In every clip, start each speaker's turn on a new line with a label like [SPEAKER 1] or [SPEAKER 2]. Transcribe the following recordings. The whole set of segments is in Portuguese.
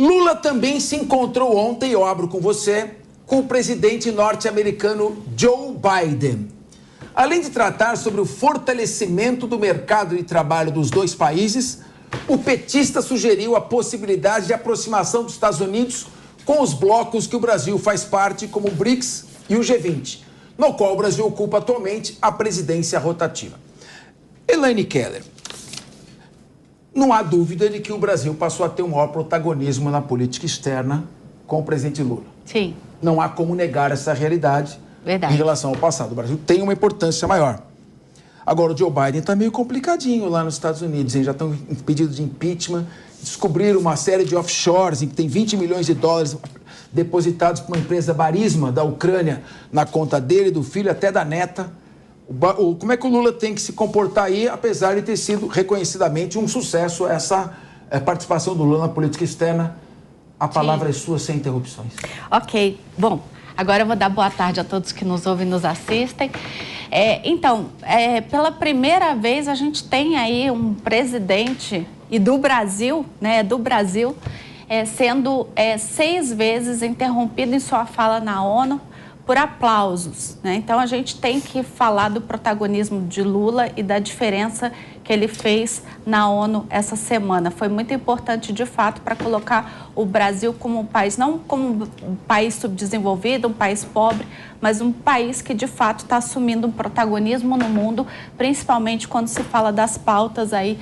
[SPEAKER 1] Lula também se encontrou ontem, eu abro com você, com o presidente norte-americano Joe Biden. Além de tratar sobre o fortalecimento do mercado de trabalho dos dois países, o petista sugeriu a possibilidade de aproximação dos Estados Unidos com os blocos que o Brasil faz parte, como o BRICS e o G20, no qual o Brasil ocupa atualmente a presidência rotativa. Elaine Keller, não há dúvida de que o Brasil passou a ter um maior protagonismo na política externa com o presidente Lula.
[SPEAKER 2] Sim.
[SPEAKER 1] Não há como negar essa realidade. Verdade. Em relação ao passado. O Brasil tem uma importância maior. Agora, o Joe Biden está meio complicadinho lá nos Estados Unidos, hein? Já estão em pedido de impeachment, descobriram uma série de offshores em que tem 20 milhões de dólares depositados por uma empresa Barisma da Ucrânia na conta dele, do filho, até da neta. Como é que o Lula tem que se comportar aí, apesar de ter sido reconhecidamente um sucesso essa participação do Lula na política externa? A palavra é sua, sem interrupções.
[SPEAKER 2] Ok. Bom, agora eu vou dar boa tarde a todos que nos ouvem e nos assistem. Pela primeira vez a gente tem aí um presidente do Brasil, sendo 6 vezes interrompido em sua fala na ONU por aplausos, né? Então a gente tem que falar do protagonismo de Lula e da diferença que ele fez na ONU essa semana. Foi muito importante, de fato, para colocar o Brasil como um país, não como um país subdesenvolvido, um país pobre, mas um país que, de fato, está assumindo um protagonismo no mundo, principalmente quando se fala das pautas aí,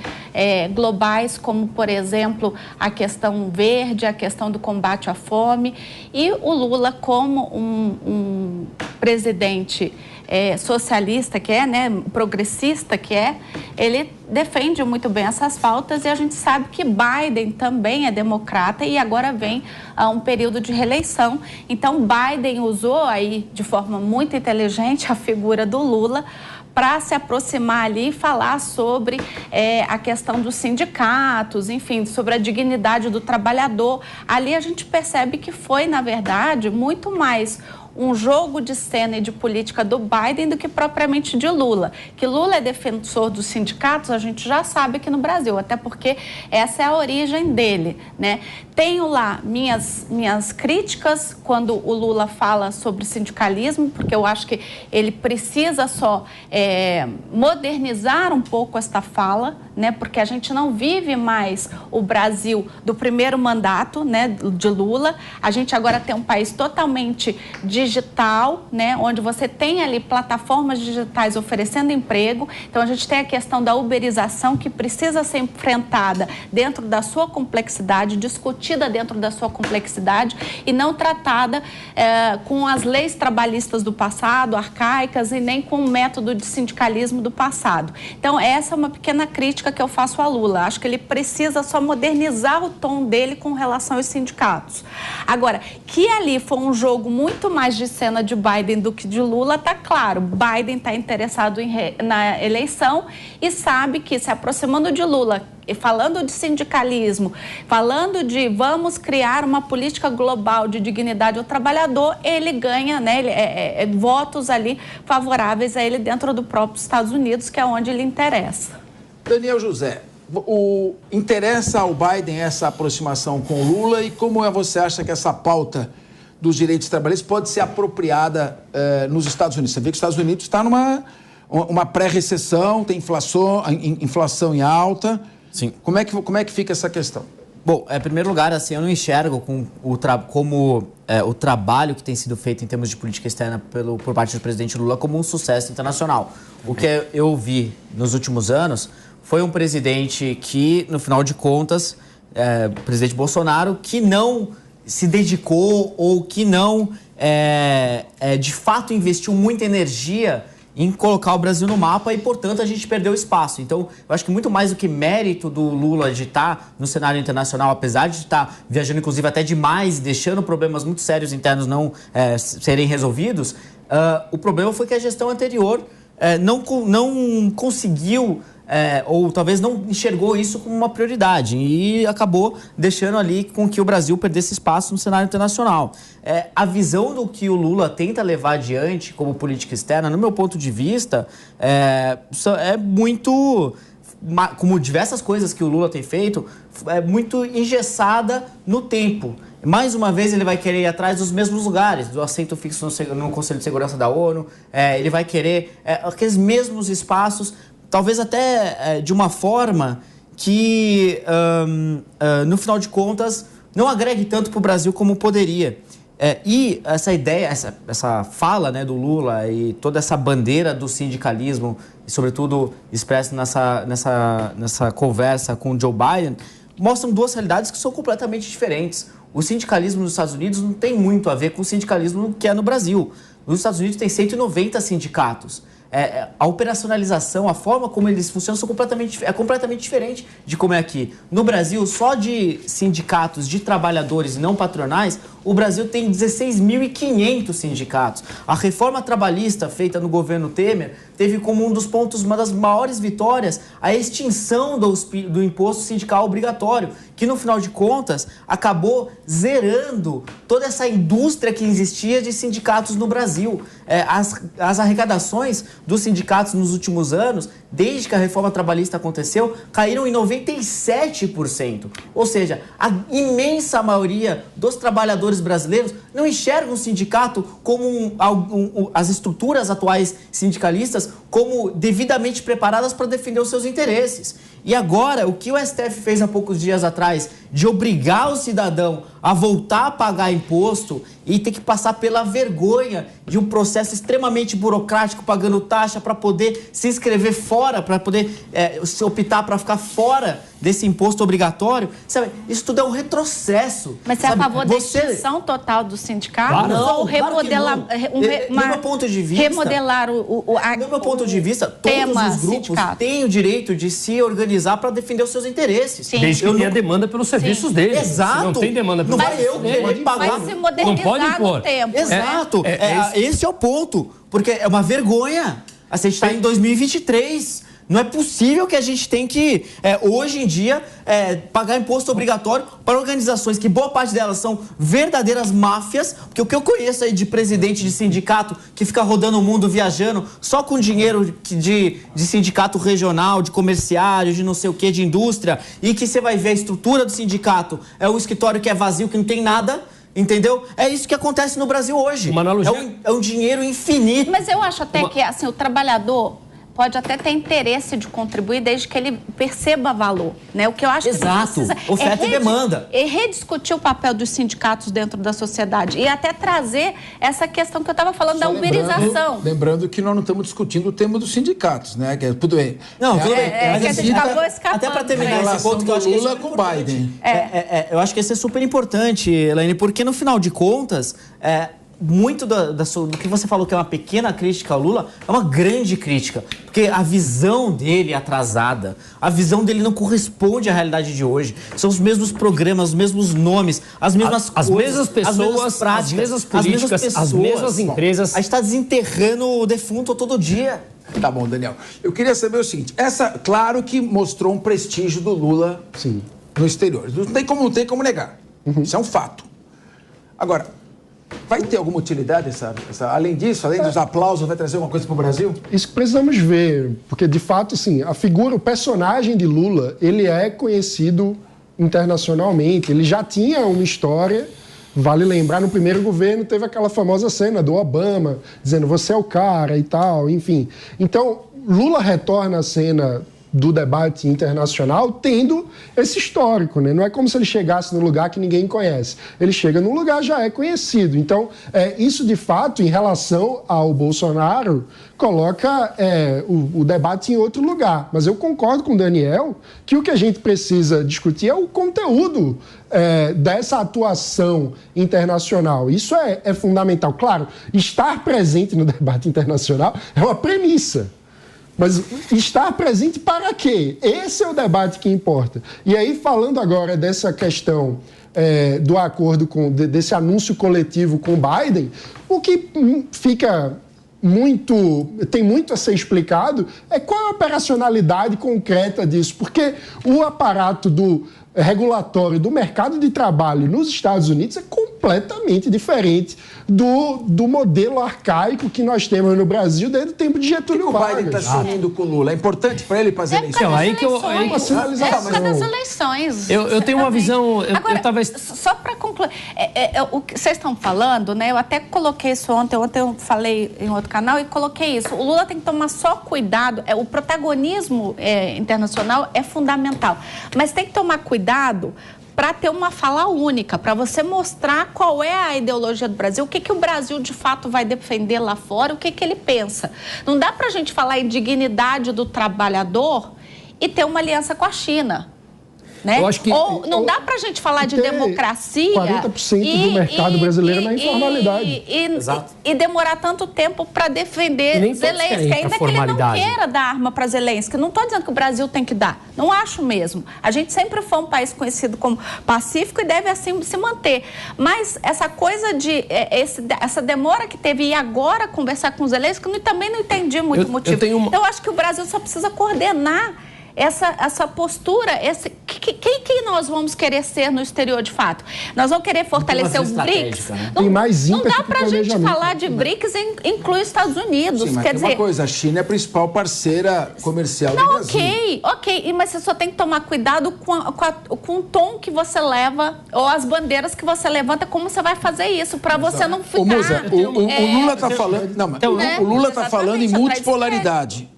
[SPEAKER 2] globais, como, por exemplo, a questão verde, a questão do combate à fome. E o Lula, como um presidente socialista que é, né, progressista que é, ele defende muito bem essas pautas, e a gente sabe que Biden também é democrata e agora vem um período de reeleição. Então Biden usou aí de forma muito inteligente a figura do Lula para se aproximar ali e falar sobre a questão dos sindicatos, enfim, sobre a dignidade do trabalhador. Ali a gente percebe que foi, na verdade, muito mais um jogo de cena e de política do Biden do que propriamente de Lula. Que Lula é defensor dos sindicatos, a gente já sabe aqui no Brasil, até porque essa é a origem dele, né? Tenho lá minhas críticas quando o Lula fala sobre sindicalismo, porque eu acho que ele precisa só modernizar um pouco esta fala, né? Porque a gente não vive mais o Brasil do primeiro mandato, né, de Lula. A gente agora tem um país totalmente digital, né, onde você tem ali plataformas digitais oferecendo emprego. Então a gente tem a questão da uberização, que precisa ser enfrentada dentro da sua complexidade, discutida dentro da sua complexidade e não tratada com as leis trabalhistas do passado, arcaicas, e nem com o método de sindicalismo do passado. Então essa é uma pequena crítica que eu faço a Lula. Acho que ele precisa só modernizar o tom dele com relação aos sindicatos. Agora, que ali foi um jogo muito mais de cena de Biden do que de Lula, tá claro. Biden está interessado na eleição e sabe que, se aproximando de Lula, falando de sindicalismo, falando de vamos criar uma política global de dignidade ao trabalhador, ele ganha, né, votos ali favoráveis a ele dentro do próprio Estados Unidos, que é onde ele interessa.
[SPEAKER 1] Daniel José, interessa ao Biden essa aproximação com o Lula, e como você acha que essa pauta dos direitos trabalhistas pode ser apropriada nos Estados Unidos? Você vê que os Estados Unidos está numa pré-recessão, tem inflação em alta.
[SPEAKER 3] Sim.
[SPEAKER 1] Como é que fica essa questão?
[SPEAKER 3] Bom, em primeiro lugar, assim, eu não enxergo como o trabalho que tem sido feito em termos de política externa por parte do presidente Lula como um sucesso internacional. O que eu vi nos últimos anos foi um presidente que, no final de contas, o presidente Bolsonaro, que não se dedicou ou que não, de fato, investiu muita energia em colocar o Brasil no mapa, e, portanto, a gente perdeu espaço. Então, eu acho que muito mais do que mérito do Lula de estar no cenário internacional, apesar de estar viajando, inclusive, até demais, deixando problemas muito sérios internos não serem resolvidos, o problema foi que a gestão anterior não conseguiu, ou talvez não enxergou isso como uma prioridade, e acabou deixando ali com que o Brasil perdesse espaço no cenário internacional. A visão do que o Lula tenta levar adiante como política externa, no meu ponto de vista, é muito como diversas coisas que o Lula tem feito, é muito engessada no tempo. Mais uma vez, ele vai querer ir atrás dos mesmos lugares, do assento fixo no Conselho de Segurança da ONU, ele vai querer aqueles mesmos espaços, talvez até de uma forma que, no final de contas, não agregue tanto para o Brasil como poderia. E essa ideia, essa fala, né, do Lula e toda essa bandeira do sindicalismo, e sobretudo expressa nessa conversa com o Joe Biden, mostram duas realidades que são completamente diferentes. O sindicalismo nos Estados Unidos não tem muito a ver com o sindicalismo que é no Brasil. Nos Estados Unidos tem 190 sindicatos. A operacionalização, a forma como eles funcionam é completamente diferente de como é aqui. No Brasil, só de sindicatos de trabalhadores não patronais, o Brasil tem 16.500 sindicatos. A reforma trabalhista feita no governo Temer teve como um dos pontos, uma das maiores vitórias, a extinção do imposto sindical obrigatório, que no final de contas acabou zerando toda essa indústria que existia de sindicatos no Brasil. As arrecadações dos sindicatos nos últimos anos, desde que a reforma trabalhista aconteceu, caíram em 97%. Ou seja, a imensa maioria dos trabalhadores brasileiros não enxergam o sindicato como as estruturas atuais sindicalistas como devidamente preparadas para defender os seus interesses. E agora, o que o STF fez há poucos dias atrás, de obrigar o cidadão a voltar a pagar imposto e ter que passar pela vergonha de um processo extremamente burocrático, pagando taxa para poder se inscrever fora, para poder se optar para ficar fora desse imposto obrigatório, sabe? Isso tudo é um retrocesso.
[SPEAKER 2] Mas você é a favor da extinção total do sindicato?
[SPEAKER 3] Claro, não,
[SPEAKER 2] ou remodelar,
[SPEAKER 3] no meu ponto de vista,
[SPEAKER 2] remodelar
[SPEAKER 3] no meu ponto de vista, todos os grupos
[SPEAKER 2] sindicato
[SPEAKER 3] têm o direito de se organizar para defender os seus interesses.
[SPEAKER 4] Sim. Desde que tenha demanda pelos serviços deles.
[SPEAKER 3] Exato.
[SPEAKER 4] Se não tem demanda pelos
[SPEAKER 3] serviços deles, não vai eu querer pagar.
[SPEAKER 2] Vai se modernizar no tempo.
[SPEAKER 3] Exato. Esse é o ponto. Porque é uma vergonha. A gente está em 2023. Não é possível que a gente tenha que, hoje em dia, pagar imposto obrigatório para organizações que boa parte delas são verdadeiras máfias, porque o que eu conheço aí de presidente de sindicato que fica rodando o mundo viajando só com dinheiro de sindicato regional, de comerciário, de não sei o que, de indústria, e que você vai ver a estrutura do sindicato, é um escritório que é vazio, que não tem nada. Entendeu? É isso que acontece no Brasil hoje. É um dinheiro infinito.
[SPEAKER 2] Mas eu acho até que assim, o trabalhador pode até ter interesse de contribuir desde que ele perceba valor, né? O que eu acho que a gente precisa
[SPEAKER 3] oferta e demanda.
[SPEAKER 2] É rediscutir o papel dos sindicatos dentro da sociedade e até trazer essa questão que eu estava falando da uberização.
[SPEAKER 1] Lembrando que nós não estamos discutindo o tema dos sindicatos, né? Que tudo bem.
[SPEAKER 3] Não, tudo bem.
[SPEAKER 2] Que a gente acabou escapando.
[SPEAKER 3] Até para terminar esse ponto que eu acho que
[SPEAKER 1] Lula com Biden.
[SPEAKER 3] Eu acho que esse é super importante, Elaine, porque no final de contas, muito do que você falou que é uma pequena crítica ao Lula é uma grande crítica, porque a visão dele é atrasada, a visão dele não corresponde à realidade de hoje. São os mesmos programas, os mesmos nomes, as mesmas coisas,
[SPEAKER 4] mesmas pessoas,
[SPEAKER 3] as mesmas práticas,
[SPEAKER 4] as mesmas políticas, as mesmas empresas.
[SPEAKER 3] A gente está desenterrando o defunto todo dia.
[SPEAKER 1] Tá bom, Daniel. Eu queria saber o seguinte, claro que mostrou um prestígio do Lula no exterior. Não tem como negar. Isso é um fato. Agora, vai ter alguma utilidade além disso, além dos aplausos, vai trazer alguma coisa para o Brasil?
[SPEAKER 5] Isso que precisamos ver, porque de fato, assim, o personagem de Lula, ele é conhecido internacionalmente, ele já tinha uma história. Vale lembrar, no primeiro governo teve aquela famosa cena do Obama, dizendo você é o cara e tal, enfim. Então, Lula retorna à cena do debate internacional tendo esse histórico, né? Não é como se ele chegasse num lugar que ninguém conhece. Ele chega num lugar já é conhecido. Então, isso de fato, em relação ao Bolsonaro, coloca o debate em outro lugar. Mas eu concordo com o Daniel que o que a gente precisa discutir é o conteúdo dessa atuação internacional. Isso é fundamental. Claro, estar presente no debate internacional é uma premissa. Mas estar presente para quê? Esse é o debate que importa. E aí, falando agora dessa questão do acordo, desse anúncio coletivo com o Biden, o que tem muito a ser explicado é qual é a operacionalidade concreta disso. Porque o aparato regulatório do mercado de trabalho nos Estados Unidos é completamente completamente diferente do modelo arcaico que nós temos no Brasil desde o tempo de Getúlio Vargas.
[SPEAKER 1] O Biden está se unindo com o Lula. É importante para ele fazer eleições?
[SPEAKER 2] Uma sinalização. Das eleições.
[SPEAKER 4] Eu tenho uma visão...
[SPEAKER 2] Agora, só para concluir, o que vocês estão falando, né? Eu até coloquei isso ontem eu falei em outro canal e coloquei isso. O Lula tem que tomar só cuidado, o protagonismo internacional é fundamental, mas tem que tomar cuidado para ter uma fala única, para você mostrar qual é a ideologia do Brasil, o que o Brasil de fato vai defender lá fora, o que ele pensa. Não dá para a gente falar em dignidade do trabalhador e ter uma aliança com a China. Né?
[SPEAKER 5] Eu acho que,
[SPEAKER 2] não dá para a gente falar de democracia
[SPEAKER 5] 40% do mercado brasileiro na informalidade.
[SPEAKER 2] E demorar tanto tempo para defender Zelensky, ainda que ele não queira dar arma para Zelensky. Não estou dizendo que o Brasil tem que dar, não acho mesmo. A gente sempre foi um país conhecido como pacífico e deve assim se manter. Mas essa coisa de essa demora que teve e agora conversar com Zelensky, eu também não entendi muito o motivo. Então eu acho que o Brasil só precisa coordenar essa postura, quem nós vamos querer ser no exterior de fato? Nós vamos querer fortalecer os BRICS?
[SPEAKER 5] Né? Não
[SPEAKER 2] dá para a gente falar de BRICS e incluir os Estados Unidos.
[SPEAKER 1] Sim, mas
[SPEAKER 2] quer dizer,
[SPEAKER 1] uma coisa, a China é a principal parceira comercial do Brasil.
[SPEAKER 2] Ok, mas você só tem que tomar cuidado com o tom que você leva ou as bandeiras que você levanta, como você vai fazer isso, para você não ficar...
[SPEAKER 1] O Lula está falando... Não, mas o Lula está falando em multipolaridade.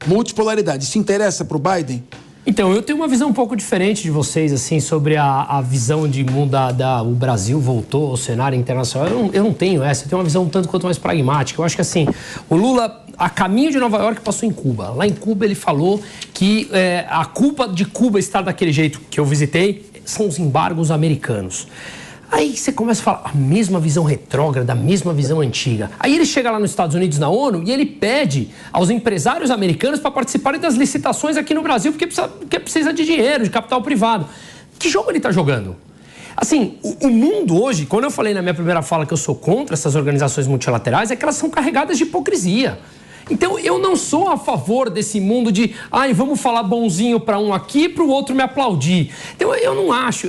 [SPEAKER 1] Multipolaridade. Isso interessa para o Biden?
[SPEAKER 4] Então, eu tenho uma visão um pouco diferente de vocês, assim, sobre a visão de mundo o Brasil voltou ao cenário internacional. Eu não tenho essa, eu tenho uma visão um tanto quanto mais pragmática. Eu acho que, assim, o Lula, a caminho de Nova York, passou em Cuba. Lá em Cuba, ele falou que a culpa de Cuba estar daquele jeito que eu visitei são os embargos americanos. Aí você começa a falar a mesma visão retrógrada, a mesma visão antiga. Aí ele chega lá nos Estados Unidos, na ONU, e ele pede aos empresários americanos para participarem das licitações aqui no Brasil, porque precisa de dinheiro, de capital privado. Que jogo ele está jogando? Assim, o mundo hoje, quando eu falei na minha primeira fala que eu sou contra essas organizações multilaterais, é que elas são carregadas de hipocrisia. Então, eu não sou a favor desse mundo de vamos falar bonzinho para um aqui, para o outro me aplaudir. Então, eu não acho.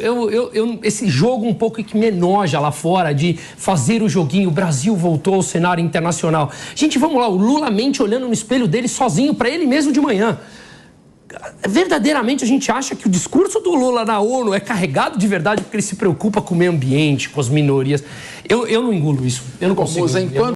[SPEAKER 4] Esse jogo um pouco que me enoja lá fora de fazer o joguinho, o Brasil voltou ao cenário internacional. Gente, vamos lá, o Lula mente olhando no espelho dele sozinho para ele mesmo de manhã. Verdadeiramente a gente acha que o discurso do Lula na ONU é carregado de verdade porque ele se preocupa com o meio ambiente, com as minorias. Eu não engulo isso. Eu não consigo.